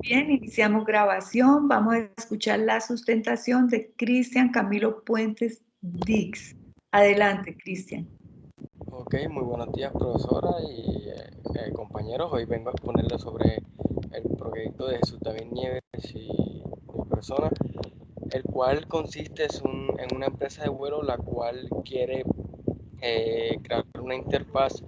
Bien, iniciamos grabación. Vamos a escuchar la sustentación de Cristian Camilo Puentes Dix. Adelante, Cristian. Ok, muy buenos días, profesora y compañeros. Hoy vengo a exponerles sobre el proyecto de Jesús David Nieves y mi persona, el cual consiste en una empresa de vuelo la cual quiere crear una interfaz.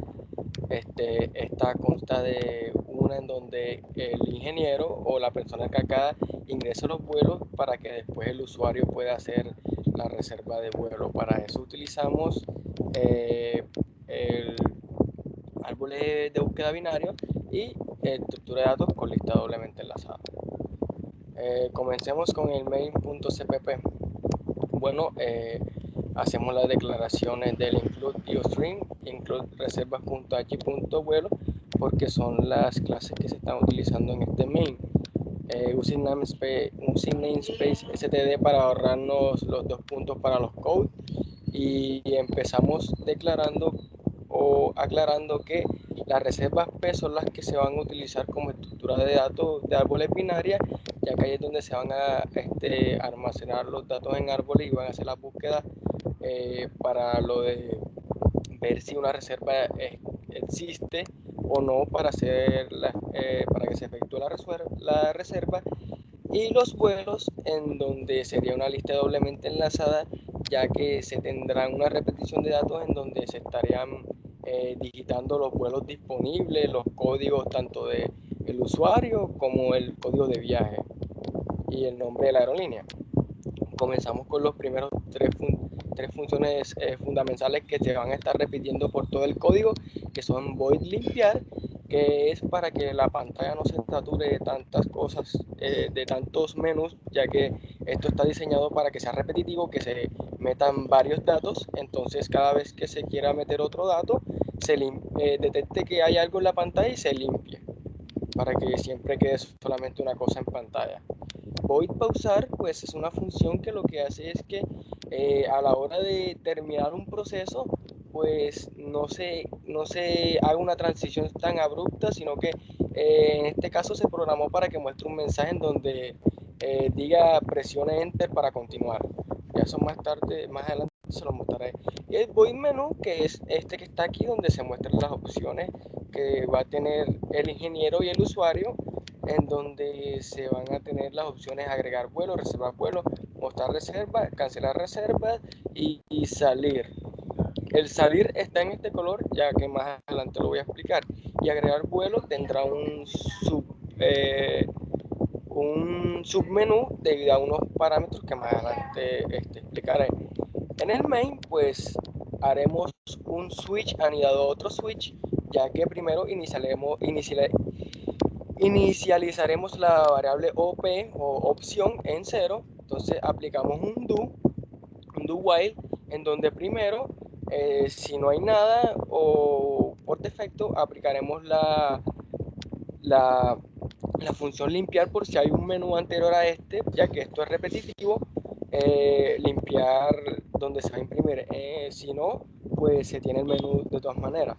Esta consta de una en donde el ingeniero o la persona encargada ingresa los vuelos para que después el usuario pueda hacer la reserva de vuelo. Para eso utilizamos el árboles de búsqueda binario y estructura de datos con lista doblemente enlazada. Comencemos con el main.cpp. Bueno, hacemos las declaraciones del include biostring, include reservas.h.vuelo, porque son las clases que se están utilizando en este main. Using namespace std para ahorrarnos los 2 puntos para los codes, y empezamos declarando o aclarando que las reservas P son las que se van a utilizar como estructura de datos de árboles binarias, ya que ahí es donde se van a almacenar los datos en árboles y van a hacer las búsquedas para lo de ver si una reserva existe o no para para que se efectúe la reserva, y los vuelos en donde sería una lista doblemente enlazada, ya que se tendrán una repetición de datos en donde se estarían digitando los vuelos disponibles, los códigos tanto del usuario como el código de viaje y el nombre de la aerolínea. Comenzamos con los primeros tres funciones fundamentales que se van a estar repitiendo por todo el código, que son void limpiar, que es para que la pantalla no se sature de tantas cosas, de tantos menús, ya que esto está diseñado para que sea repetitivo, que se metan varios datos. Entonces cada vez que se quiera meter otro dato, se detecte que hay algo en la pantalla y se limpie, para que siempre quede solamente una cosa en pantalla. Void pausar, pues es una función que lo que hace es que a la hora de terminar un proceso, pues no se haga una transición tan abrupta, sino que en este caso se programó para que muestre un mensaje en donde diga presione enter para continuar. Ya eso más adelante se lo mostraré. Y el void menú, que es este que está aquí, donde se muestran las opciones que va a tener el ingeniero y el usuario, en donde se van a tener las opciones agregar vuelo, reservar vuelo, mostrar reserva, cancelar reservas y salir. El salir está en este color, ya que más adelante lo voy a explicar. Y agregar vuelo tendrá un submenú debido a unos parámetros que más adelante explicaré. En el main, pues haremos un switch anidado a otro switch, ya que primero inicializaremos la variable OP o opción en 0. Entonces aplicamos un do while, en donde primero, si no hay nada o por defecto, aplicaremos la, la función limpiar por si hay un menú anterior a este, ya que esto es repetitivo, limpiar donde se va a imprimir. Si no, pues se tiene el menú de todas maneras.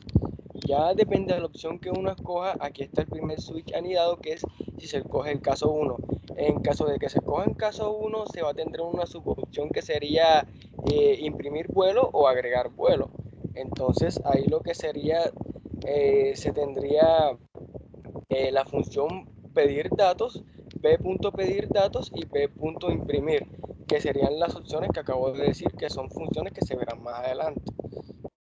Ya depende de la opción que uno escoja. Aquí está el primer switch anidado, que es si se escoge el caso 1. En caso de que se escoja en caso 1, se va a tener una subopción que sería imprimir vuelo o agregar vuelo. Entonces ahí lo que sería, se tendría la función pedir datos, b.pedir datos y b.imprimir, que serían las opciones que acabo de decir, que son funciones que se verán más adelante.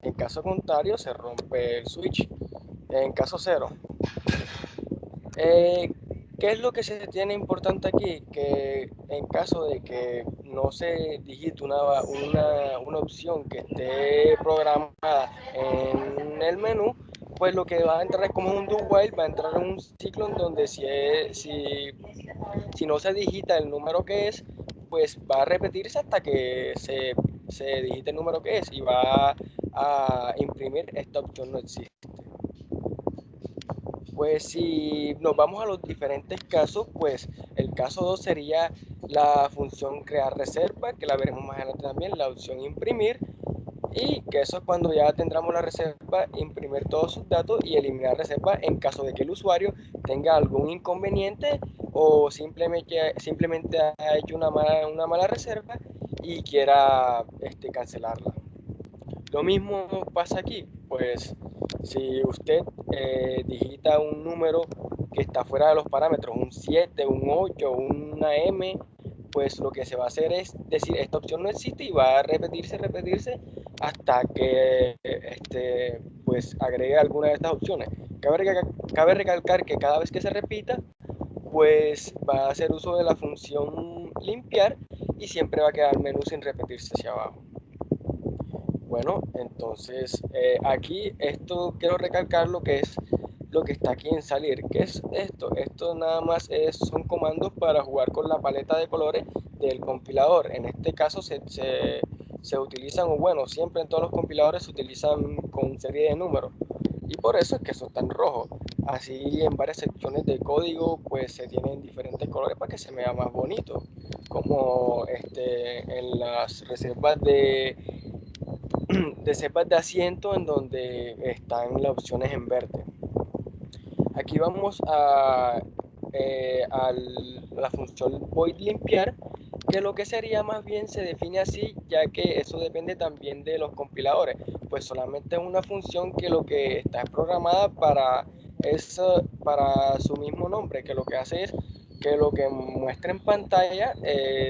En caso contrario, se rompe el switch. En caso 0, ¿qué es lo que se tiene importante aquí? Que en caso de que no se digite una opción que esté programada en el menú, pues lo que va a entrar es como un do while, va a entrar en un ciclo en donde si no se digita el número que es, pues va a repetirse hasta que se digite el número que es y va a imprimir esta opción no existe. Pues si nos vamos a los diferentes casos, pues el caso 2 sería la función crear reserva, que la veremos más adelante también, la opción imprimir, y que eso es cuando ya tendremos la reserva, imprimir todos sus datos y eliminar reserva en caso de que el usuario tenga algún inconveniente o simplemente ha hecho una mala reserva y quiera cancelarla. Lo mismo pasa aquí, pues si usted digita un número que está fuera de los parámetros, un 7, un 8, una M, pues lo que se va a hacer es decir, esta opción no existe y va a repetirse hasta que pues agregue alguna de estas opciones. Cabe recalcar que cada vez que se repita, pues va a hacer uso de la función limpiar y siempre va a quedar el menú sin repetirse hacia abajo. Bueno, entonces aquí esto quiero recalcar lo que es lo que está aquí en salir. ¿Qué es esto? Esto nada más son comandos para jugar con la paleta de colores del compilador. En este caso se utilizan, o bueno, siempre en todos los compiladores se utilizan con serie de números. Y por eso es que eso está en rojo. Así en varias secciones de código pues se tienen diferentes colores para que se vea más bonito. Como en las reservas de cepas de asiento en donde están las opciones en verde. Aquí vamos a la función void limpiar, que lo que sería más bien se define así, ya que eso depende también de los compiladores, pues solamente es una función que lo que está programada para su mismo nombre, que lo que hace es que lo que muestra en pantalla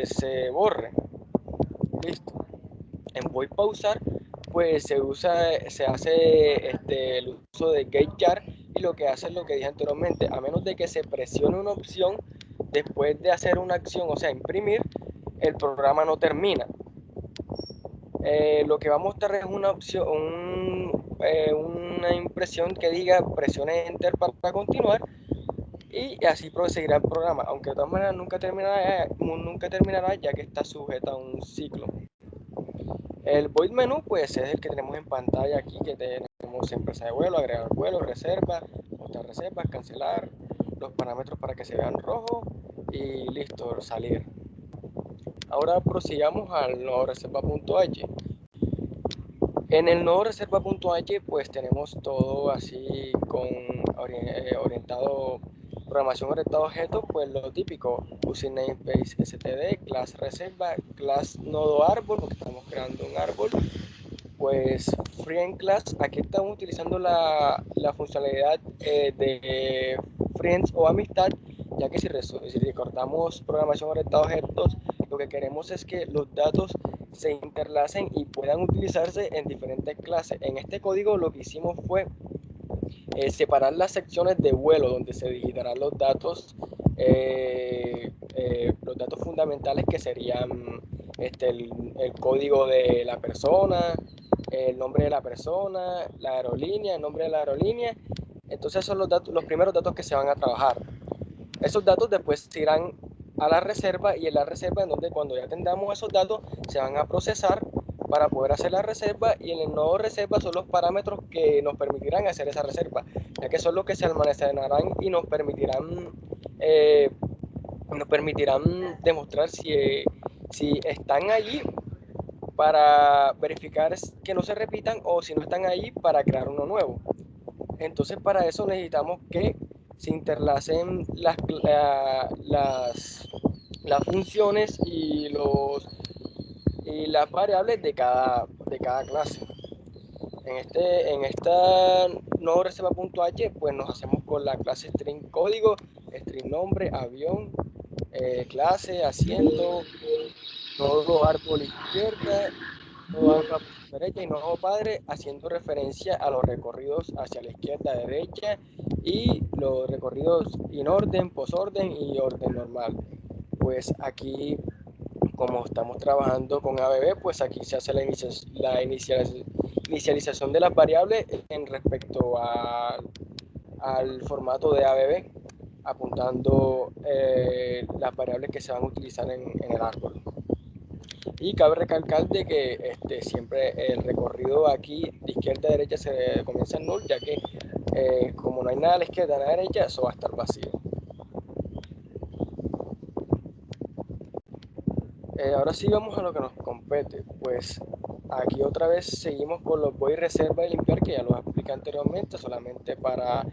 se borre. Listo. En void pausar pues se hace el uso de gatejar, y lo que hace es lo que dije anteriormente: a menos de que se presione una opción después de hacer una acción, o sea, imprimir, el programa no termina. Lo que va a mostrar es una opción, una impresión que diga presione enter para continuar, y así proseguirá el programa, aunque de todas maneras nunca terminará ya que está sujeta a un ciclo. El void menú pues es el que tenemos en pantalla aquí, que tenemos empresa de vuelo, agregar vuelo, reserva, otras reservas, cancelar, los parámetros para que se vean rojo y listo, salir. Ahora prosigamos al nodo reserva.h. En el nodo reserva.h pues tenemos todo así orientado, programación orientada a objetos, pues lo típico: using namespace std, class reserva, class nodo árbol, porque estamos creando un árbol, pues friend class. Aquí estamos utilizando la funcionalidad de friends o amistad, ya que si recordamos programación orientada a objetos, lo que queremos es que los datos se interlacen y puedan utilizarse en diferentes clases. En este código lo que hicimos fue separar las secciones de vuelo, donde se digitarán los datos fundamentales, que serían el código de la persona, el nombre de la persona, la aerolínea, el nombre de la aerolínea. Entonces son los primeros datos que se van a trabajar. Esos datos después se irán a la reserva, y en la reserva, en donde cuando ya tengamos esos datos se van a procesar para poder hacer la reserva, y en el nodo reserva son los parámetros que nos permitirán hacer esa reserva, ya que son los que se almacenarán y nos permitirán demostrar si están allí para verificar que no se repitan, o si no están allí para crear uno nuevo. Entonces para eso necesitamos que se interlacen las funciones y las variables de cada clase. En esta nodo reserva.h pues nos hacemos con la clase string código, string nombre, avión, clase, asiento, nodo árbol izquierda, nodo árbol derecha y nodo padre, haciendo referencia a los recorridos hacia la izquierda, derecha, y los recorridos in orden, posorden y orden normal. Pues aquí, como estamos trabajando con ABB, pues aquí se hace la inicialización de las variables en respecto al formato de ABB, apuntando las variables que se van a utilizar en el árbol. Y cabe recalcar de que siempre el recorrido aquí de izquierda a derecha se comienza en null, ya que como no hay nada a la izquierda ni a la derecha, eso va a estar vacío. Ahora sí vamos a lo que nos compete. Pues aquí otra vez seguimos con los void reserva y limpiar, que ya los expliqué anteriormente, solamente para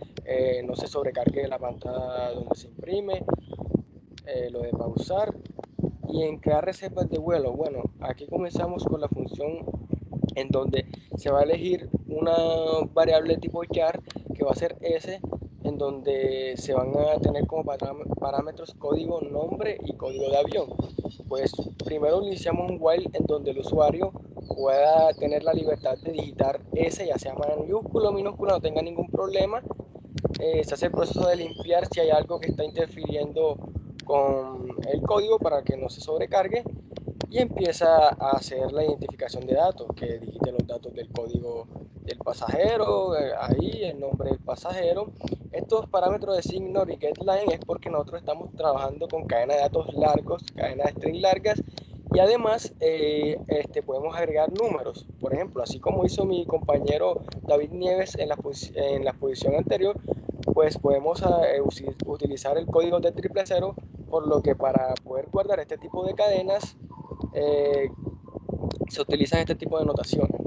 no se sobrecargue la pantalla donde se imprime. lo de pausar y en crear reservas de vuelo. Bueno, aquí comenzamos con la función en donde se va a elegir una variable tipo char que va a ser s, en donde se van a tener como parámetros código, nombre y código de avión. Pues primero iniciamos un while en donde el usuario pueda tener la libertad de digitar s, ya sea mayúscula o minúscula, no tenga ningún problema. Se hace el proceso de limpiar si hay algo que está interfiriendo con el código para que no se sobrecargue, y empieza a hacer la identificación de datos, que digite los datos del código del pasajero, ahí el nombre del pasajero. Estos parámetros de signor y getLine es porque nosotros estamos trabajando con cadenas de datos largos, cadenas de string largas, y además podemos agregar números. Por ejemplo, así como hizo mi compañero David Nieves en la posición anterior, pues podemos utilizar el código de 000, por lo que para poder guardar este tipo de cadenas se utilizan este tipo de notaciones.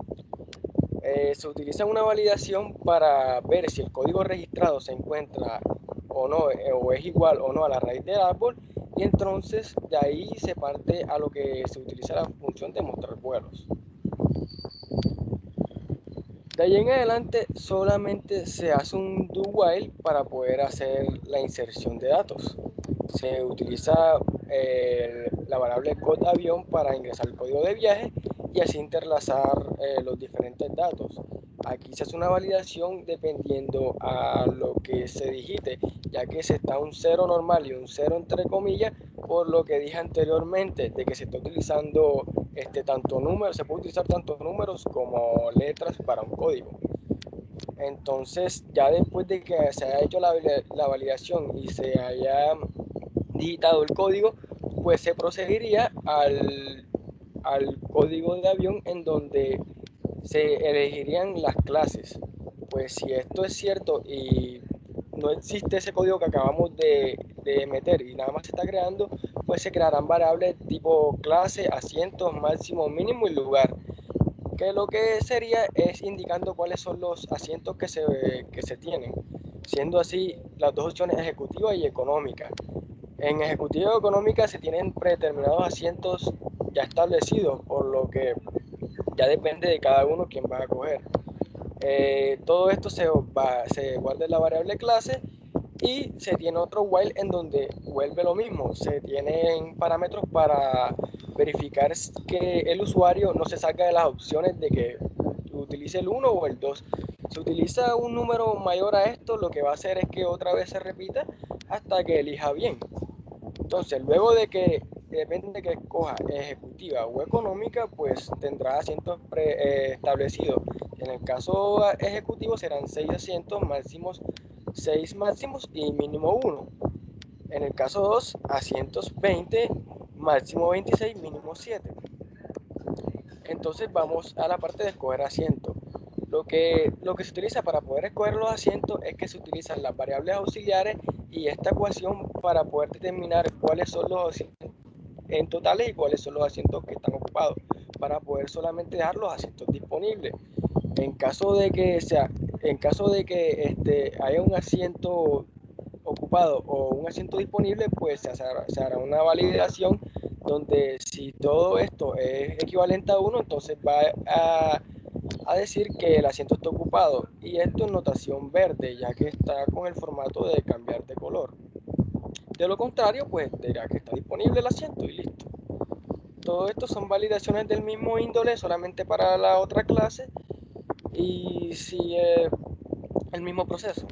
Se utiliza una validación para ver si el código registrado se encuentra o no, o es igual o no a la raíz del árbol, y entonces de ahí se parte a lo que se utiliza la función de mostrar vuelos. De ahí en adelante solamente se hace un do while para poder hacer la inserción de datos. Se utiliza la variable code avión para ingresar el código de viaje y así interlazar los diferentes datos. Aquí se hace una validación dependiendo a lo que se digite, ya que se está un 0 normal y un 0 entre comillas, por lo que dije anteriormente, de que se está utilizando tanto números, se puede utilizar tanto números como letras para un código. Entonces, ya después de que se haya hecho la validación y se haya digitado el código, pues se procedería al código de avión, en donde se elegirían las clases. Pues si esto es cierto y no existe ese código que acabamos de meter y nada más se está creando, pues se crearán variables tipo clase, asientos, máximo, mínimo y lugar, que lo que sería es indicando cuáles son los asientos que se tienen, siendo así las dos opciones ejecutiva y económica. En ejecutiva y económica se tienen predeterminados asientos ya establecidos, por lo que ya depende de cada uno quién va a coger. Todo esto se guarda en la variable clase, y se tiene otro while en donde vuelve lo mismo. Se tienen parámetros para verificar que el usuario no se salga de las opciones de que utilice el 1 o el 2. Si utiliza un número mayor a esto, lo que va a hacer es que otra vez se repita hasta que elija bien. Entonces, luego de que depende de que escoja ejecutiva o económica, pues tendrá asientos establecidos. En el caso ejecutivo serán 6 asientos máximos, 6 máximos y mínimo 1. En el caso 2, asientos 20, máximo 26, mínimo 7. Entonces vamos a la parte de escoger asiento. Lo que se utiliza para poder escoger los asientos es que se utilizan las variables auxiliares y esta ecuación para poder determinar cuáles son los asientos en totales y cuáles son los asientos que están ocupados, para poder solamente dejar los asientos disponibles. En caso de que haya un asiento ocupado o un asiento disponible, pues se hará una validación donde si todo esto es equivalente a 1, entonces va a decir que el asiento está ocupado, y esto es notación verde, ya que está con el formato de cambiar de color. De lo contrario, pues dirá que está disponible el asiento y listo. Todo esto son validaciones del mismo índole, solamente para la otra clase, y sigue el mismo proceso.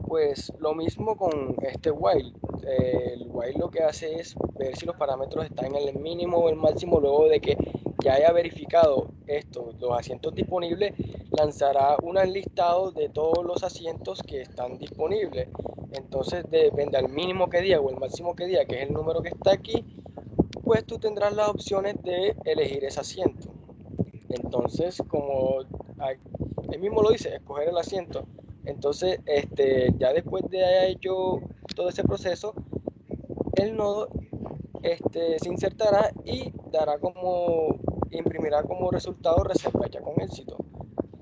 Pues lo mismo con este while. El while lo que hace es ver si los parámetros están en el mínimo o el máximo. Luego de que ya haya verificado esto, los asientos disponibles, lanzará un listado de todos los asientos que están disponibles. Entonces depende al mínimo que diga o el máximo que diga, que es el número que está aquí, pues tú tendrás las opciones de elegir ese asiento. Entonces, como él mismo lo dice, escoger el asiento. Entonces, ya después de haber hecho todo ese proceso, el nodo se insertará y imprimirá como resultado reserva hecha con éxito.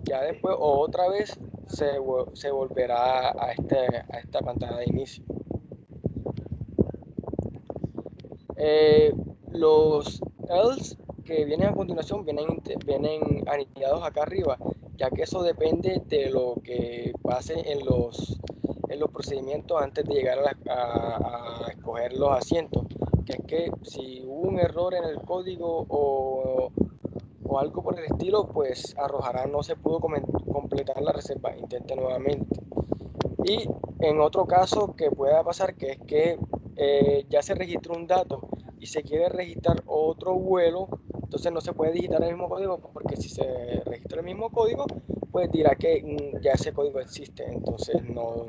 Ya después, otra vez, se volverá a esta pantalla de inicio. Los else que vienen a continuación vienen anidados acá arriba, ya que eso depende de lo que pase en los procedimientos antes de llegar a escoger los asientos, que es que si hubo un error en el código o algo por el estilo, pues arrojará no se pudo completar la reserva, intente nuevamente. Y en otro caso que pueda pasar, que es que ya se registró un dato y se quiere registrar otro vuelo, entonces no se puede digitar el mismo código, porque si se registra el mismo código, pues dirá que ya ese código existe, entonces no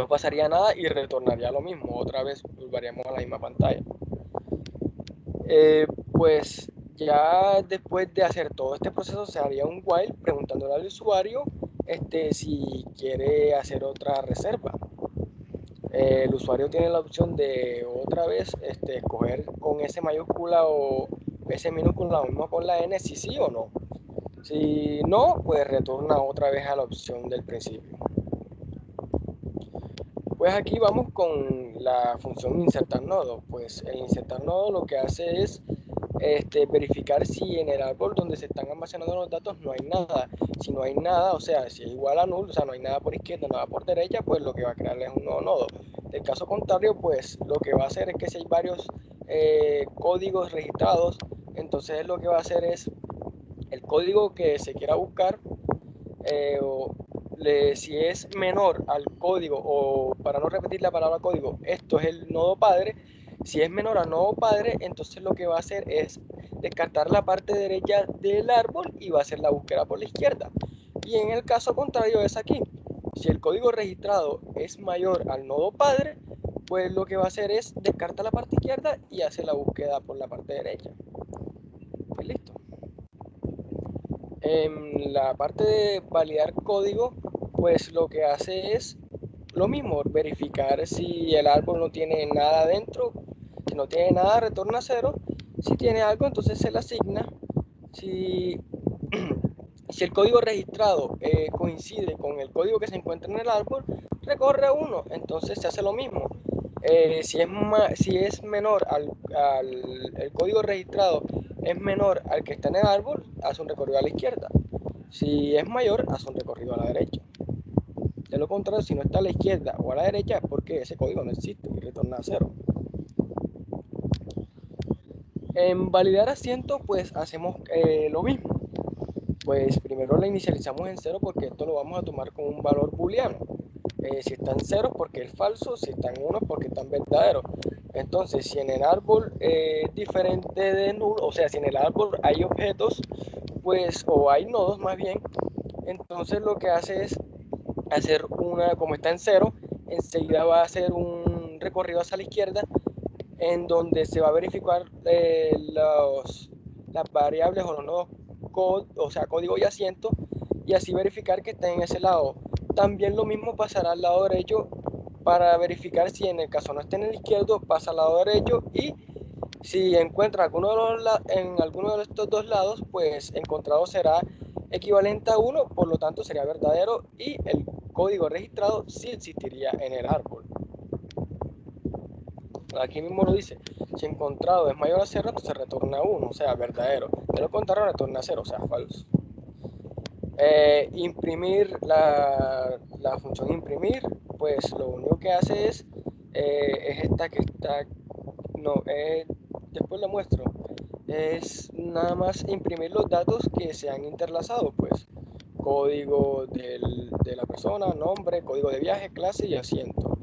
pasaría nada y retornaría lo mismo, otra vez volveríamos a la misma pantalla. Pues ya después de hacer todo este proceso se haría un while preguntándole al usuario si quiere hacer otra reserva. El usuario tiene la opción de otra vez escoger con S mayúscula o S minúscula, lo mismo con la N, si sí o no. Si no, pues retorna otra vez a la opción del principio. Pues aquí vamos con la función insertar nodo. Pues el insertar nodo lo que hace es verificar si en el árbol donde se están almacenando los datos no hay nada. Si no hay nada, o sea, si es igual a null, o sea, no hay nada por izquierda, nada por derecha, pues lo que va a crear es un nuevo nodo. En el caso contrario, pues lo que va a hacer es que si hay varios códigos registrados, entonces lo que va a hacer es el código que se quiera buscar, si es menor al código, o para no repetir la palabra código, esto es el nodo padre. Si es menor al nodo padre, entonces lo que va a hacer es descartar la parte derecha del árbol y va a hacer la búsqueda por la izquierda. Y en el caso contrario es aquí. Si el código registrado es mayor al nodo padre, pues lo que va a hacer es descartar la parte izquierda y hacer la búsqueda por la parte derecha. Y listo. En la parte de validar código, pues lo que hace es lo mismo, verificar si el árbol no tiene nada dentro. Si no tiene nada, retorna 0. Si tiene algo, entonces se le asigna. Si el código registrado coincide con el código que se encuentra en el árbol, recorre 1, entonces se hace lo mismo. Si es menor el código registrado es menor al que está en el árbol, hace un recorrido a la izquierda. Si es mayor, hace un recorrido a la derecha. De lo contrario, si no está a la izquierda o a la derecha, es porque ese código no existe y retorna a 0. En validar asiento, pues hacemos lo mismo. Pues primero la inicializamos en 0 porque esto lo vamos a tomar como un valor booleano. Si está en 0 porque es falso, si está en 1 porque está en verdadero. Entonces, si en el árbol es diferente de null, o sea, si en el árbol hay objetos, pues, o hay nodos más bien, entonces lo que hace es hacer como está en 0, enseguida va a hacer un recorrido hacia la izquierda en donde se va a verificar las variables o los nodos, o sea, código y asiento, y así verificar que está en ese lado. También lo mismo pasará al lado derecho para verificar si en el caso no esté en el izquierdo, pasa al lado derecho, y si encuentra en alguno de estos dos lados, pues encontrado será equivalente a 1, por lo tanto sería verdadero y el código registrado sí existiría en el árbol. Aquí mismo lo dice, si encontrado es mayor a 0, entonces retorna 1, o sea, verdadero. De lo contrario, retorna 0, o sea, falso. Imprimir, la función imprimir, pues lo único que hace es esta que está, no, después la muestro, es nada más imprimir los datos que se han interlazado, pues código de la persona, nombre, código de viaje, clase y asiento.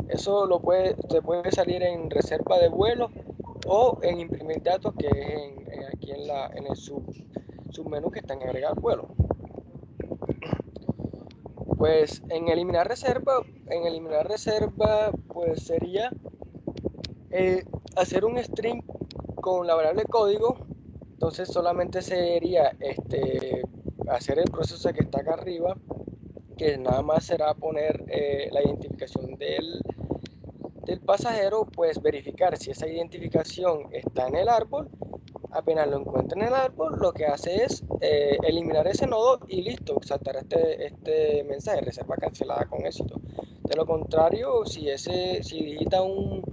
Eso te puede salir en reserva de vuelo o en imprimir datos, que es aquí en el submenú que está en agregar vuelo. Pues en eliminar reserva, pues sería hacer un string con la variable código. Entonces solamente sería hacer el proceso que está acá arriba, que nada más será poner la identificación del pasajero, pues verificar si esa identificación está en el árbol Apenas lo encuentra en el árbol, lo que hace es eliminar ese nodo y listo, saltará este mensaje, reserva cancelada con éxito. De lo contrario, si digita un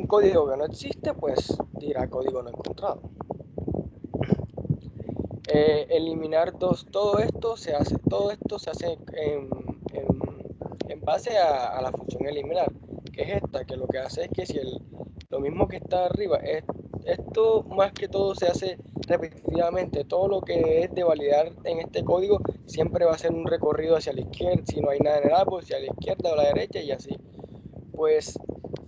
código que no existe, pues dirá código no encontrado. Eliminar todo esto se hace en base a la función eliminar, que es esta, que lo que hace es que si lo mismo que está arriba, esto más que todo se hace repetitivamente. Todo lo que es de validar en este código siempre va a ser un recorrido hacia la izquierda, si no hay nada en el árbol, hacia la izquierda o la derecha y así. Pues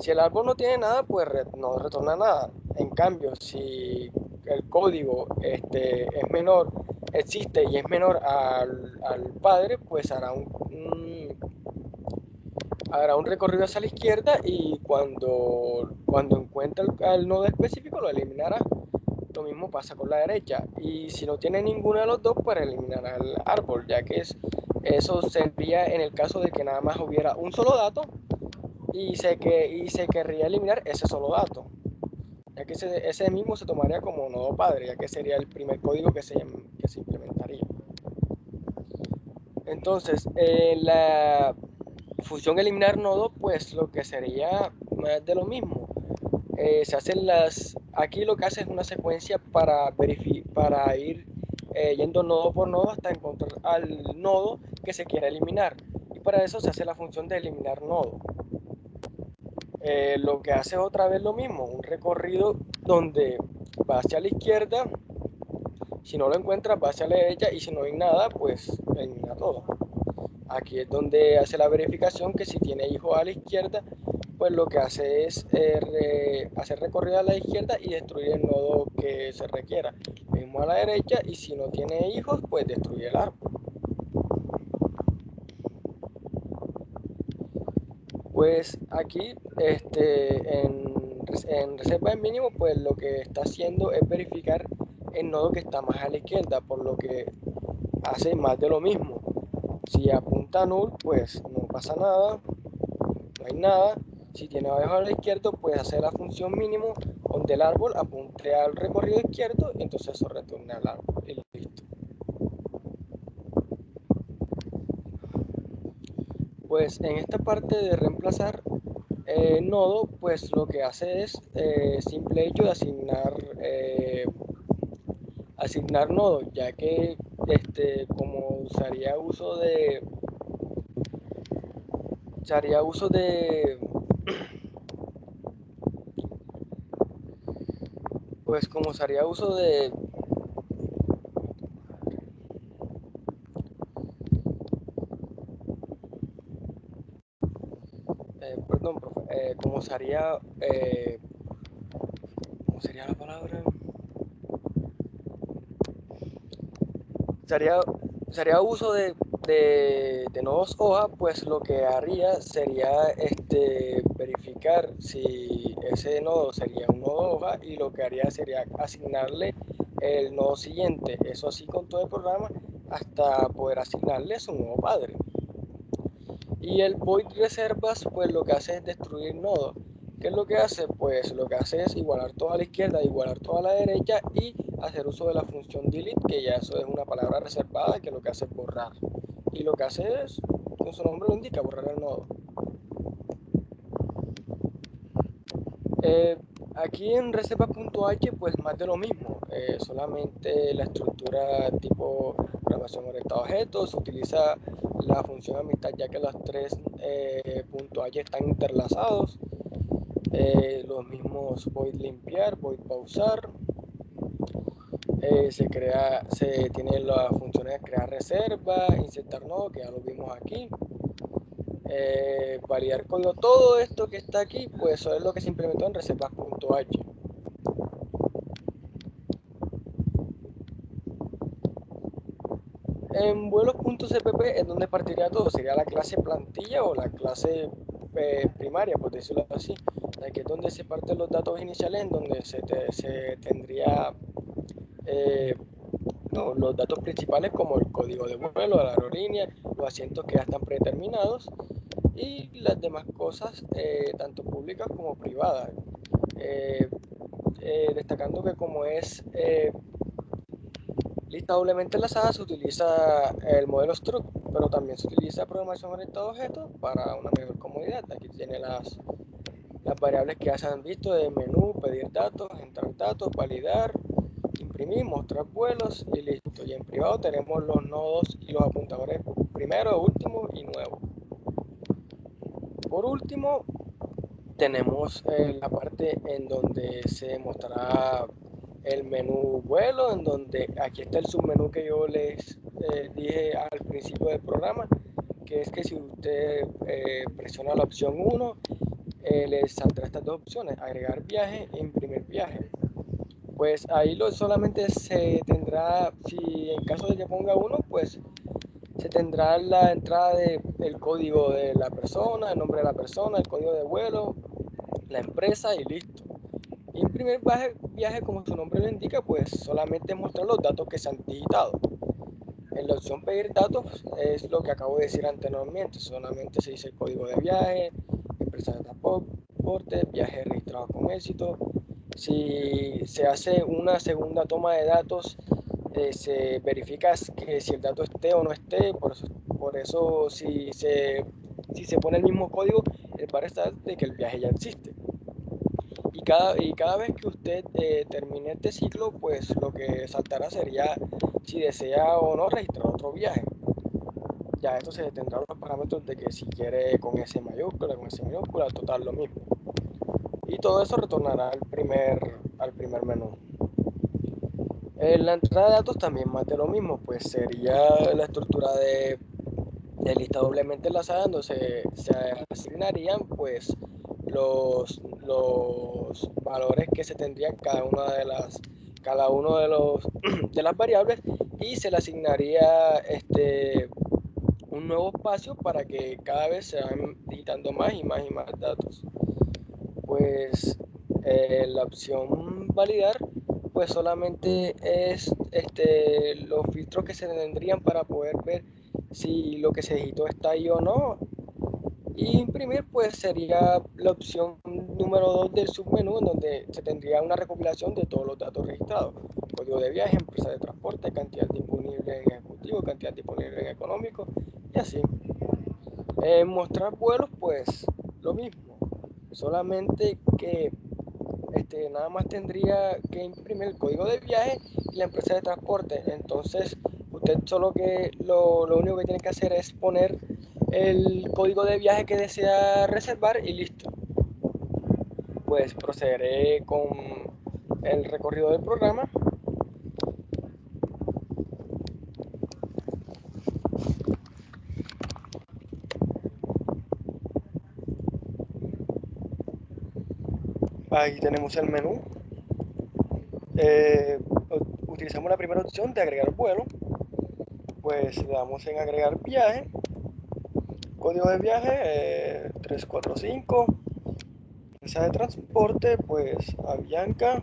si el árbol no tiene nada, pues no retorna nada. En cambio, si el código es menor, existe y es menor al padre, pues hará un recorrido hacia la izquierda y cuando encuentre al nodo específico lo eliminará. Lo mismo pasa con la derecha. Y si no tiene ninguno de los dos, pues eliminará el árbol, ya que eso sería en el caso de que nada más hubiera un solo dato y se querría eliminar ese solo dato, ya que ese mismo se tomaría como nodo padre, ya que sería el primer código que se implementaría. Entonces, la función eliminar nodo, pues lo que sería más de lo mismo. Se hacen aquí lo que hace es una secuencia para ir yendo nodo por nodo hasta encontrar al nodo que se quiera eliminar. Y para eso se hace la función de eliminar nodo. Lo que hace otra vez lo mismo, un recorrido donde va hacia la izquierda, si no lo encuentras va hacia la derecha y si no hay nada, pues elimina todo. Aquí es donde hace la verificación que si tiene hijos a la izquierda, pues lo que hace es hacer recorrido a la izquierda y destruir el nodo que se requiera. Mismo a la derecha y si no tiene hijos, pues destruye el árbol. Pues aquí en reserva de mínimo, pues lo que está haciendo es verificar el nodo que está más a la izquierda, por lo que hace más de lo mismo. Si apunta null, pues no pasa nada, no hay nada. Si tiene abajo a la izquierda, pues hacer la función mínimo donde el árbol apunte al recorrido izquierdo y entonces eso retorna al árbol y listo. Pues en esta parte de reemplazar nodo, pues lo que hace es simple hecho de asignar nodo, ya que como se haría uso de pues como se haría uso de perdón, profe, como se haría ¿cómo sería la palabra? Se haría uso de nodos hoja, pues lo que haría sería verificar si ese nodo sería un nodo hoja y lo que haría sería asignarle el nodo siguiente, eso así con todo el programa hasta poder asignarle su nuevo padre. Y el void reservas, pues lo que hace es destruir nodos. ¿Qué es lo que hace? Pues lo que hace es igualar todo a la izquierda, igualar todo a la derecha y hacer uso de la función delete, que ya eso es una palabra reservada que lo que hace es borrar. Y lo que hace es, como su nombre lo indica, borrar el nodo. Aquí en reserva.h pues más de lo mismo, solamente la estructura tipo programación orientada a objetos, se utiliza la función amistad ya que los tres .h están interlazados, los mismos void limpiar, void pausar, se tiene las funciones de crear reserva, insertar nodo, que ya lo vimos aquí, validar código, todo esto que está aquí, pues eso es lo que se implementó en reservas.h. En vuelos.cpp es donde partiría todo, sería la clase plantilla o la clase primaria, por decirlo así. Aquí es donde se parten los datos iniciales, en donde se tendría los datos principales como el código de vuelo de la aerolínea, los asientos que ya están predeterminados y las demás cosas, tanto públicas como privadas. destacando que como es lista doblemente enlazada, se utiliza el modelo struct, pero también se utiliza programación orientada a objetos para una mejor comodidad. Aquí tiene las variables que ya se han visto de menú, pedir datos, entrar datos, validar, imprimir, mostrar vuelos y listo. Y en privado tenemos los nodos y los apuntadores primero, último y nuevo. Por último, tenemos la parte en donde se mostrará el menú vuelo, en donde aquí está el submenú que yo les dije al principio del programa, que es que si usted presiona la opción 1, les saldrá estas dos opciones, agregar viaje e imprimir viaje. Pues ahí solamente se tendrá, si en caso de que ponga 1, pues se tendrá la entrada del código de la persona, el nombre de la persona, el código de vuelo, la empresa y listo. Imprimir viaje, como su nombre lo indica, pues solamente mostrar los datos que se han digitado. En la opción pedir datos es lo que acabo de decir anteriormente, solamente se dice el código de viaje, empresa de transporte, viaje registrado con éxito. Si se hace una segunda toma de datos, se verifica que si el dato esté o no esté, por eso si se pone el mismo código, va a estar de que el viaje ya existe. Y cada vez que usted termine este ciclo, pues lo que saltará sería si desea o no registrar otro viaje. Ya esto se tendrá los parámetros de que si quiere con S mayúscula, con S minúscula, total lo mismo. Y todo eso retornará al primer menú. En la entrada de datos también más de lo mismo, pues sería la estructura de lista doblemente enlazada, donde se asignarían pues los valores que se tendrían cada uno de las variables, y se le asignaría un nuevo espacio para que cada vez se vayan digitando más y más datos. Pues la opción validar pues solamente es los filtros que se tendrían para poder ver si lo que se digitó está ahí o no. Y imprimir pues sería la opción número 2 del submenú, en donde se tendría una recopilación de todos los datos registrados: código de viaje, empresa de transporte, cantidad disponible en ejecutivo, cantidad disponible en económico y así. Mostrar vuelos pues lo mismo, solamente que nada más tendría que imprimir el código de viaje y la empresa de transporte. Entonces usted lo único que tiene que hacer es poner el código de viaje que desea reservar y listo. Pues procederé con el recorrido del programa. Ahí tenemos el menú. Utilizamos la primera opción de agregar vuelo. Pues le damos en agregar viaje, código de viaje 345, empresa de transporte pues Avianca,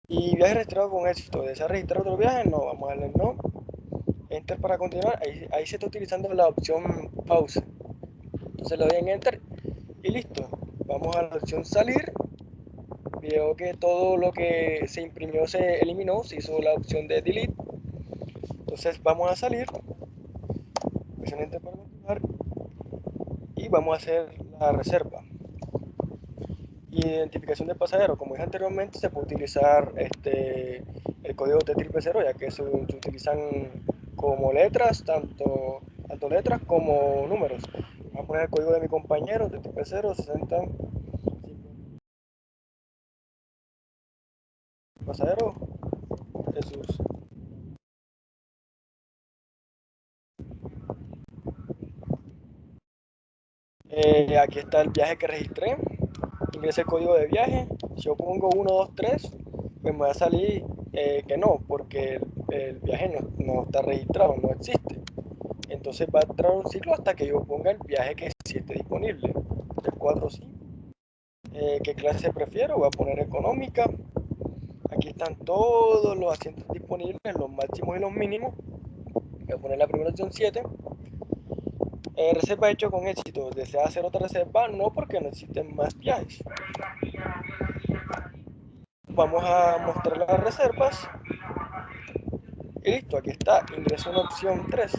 y viaje registrado con éxito. ¿Desea registrar otro viaje? No, vamos a darle no. Enter para continuar. Ahí se está utilizando la opción pause. Entonces le doy en enter y listo. Vamos a la opción salir. Veo que todo lo que se imprimió se eliminó, se hizo la opción de delete. Entonces vamos a salir, presiono enter para continuar y vamos a hacer la reserva. Identificación de pasajero, como dije anteriormente, se puede utilizar el código T000, ya que se utilizan como letras, tanto letras como números. Voy a poner el código de mi compañero, T000 60 pasajero Jesús. Aquí está el viaje que registré. Ingresé el código de viaje. Si yo pongo 1, 2, 3, pues me va a salir que no, porque el viaje no está registrado, no existe. Entonces va a entrar un ciclo hasta que yo ponga el viaje que sí esté disponible. 3, 4, 5. ¿Qué clase prefiero? Voy a poner económica. Aquí están todos los asientos disponibles, los máximos y los mínimos. Voy a poner la primera opción 7. Reserva hecho con éxito. ¿Desea hacer otra reserva? No, porque no existen más viajes. vamos a mostrar las reservas. Y listo, aquí está, ingreso en opción 3.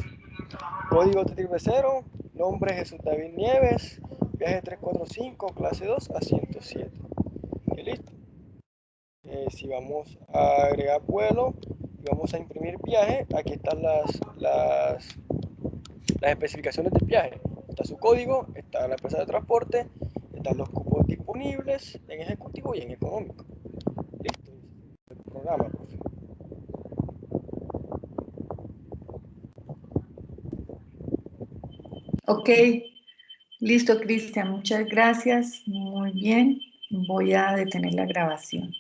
Código TTV0, nombre Jesús David Nieves, viaje 345, clase 2 a 107. Y listo. Si vamos a agregar vuelo y vamos a imprimir viaje, aquí están las especificaciones del viaje. Está su código, está la empresa de transporte, están los cupos disponibles en ejecutivo y en económico. Listo. El programa, profe. Ok, listo, Cristian, muchas gracias. Muy bien, voy a detener la grabación.